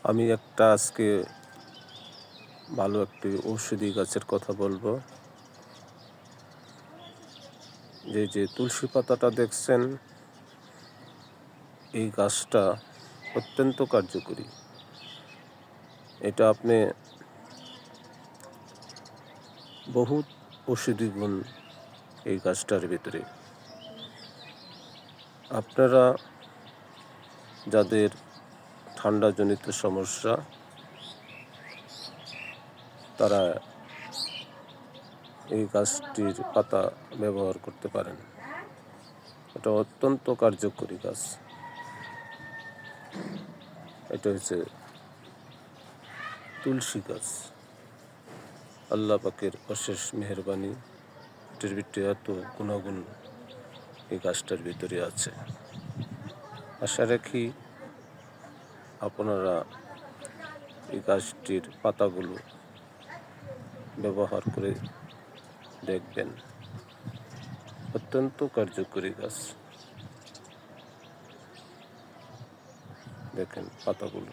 আমি একটা আজকে ভালো একটি ঔষধি গাছের কথা বলবো। যে তুলসী পাতাটা দেখছেন, এই গাছটা অত্যন্ত কার্যকরী। এটা আপনি বহুত ঔষধি গুণ এই গাছটার ভিতরে। আপনারা যাদের ঠান্ডাজনিত সমস্যা, তারা এই গাছটির পাতা ব্যবহার করতে পারেন। এটা অত্যন্ত কার্যকরী গাছ। এটা হচ্ছে তুলসী গাছ। আল্লাহ পাকের অশেষ মেহেরবানি, এটার ভিতরে এত গুণাগুণ এই গাছটার ভিতরে আছে। আশা রাখি আপনারা এই গাছটির পাতাগুলো ব্যবহার করে দেখবেন। অত্যন্ত কার্যকরী গাছ। দেখেন পাতাগুলো।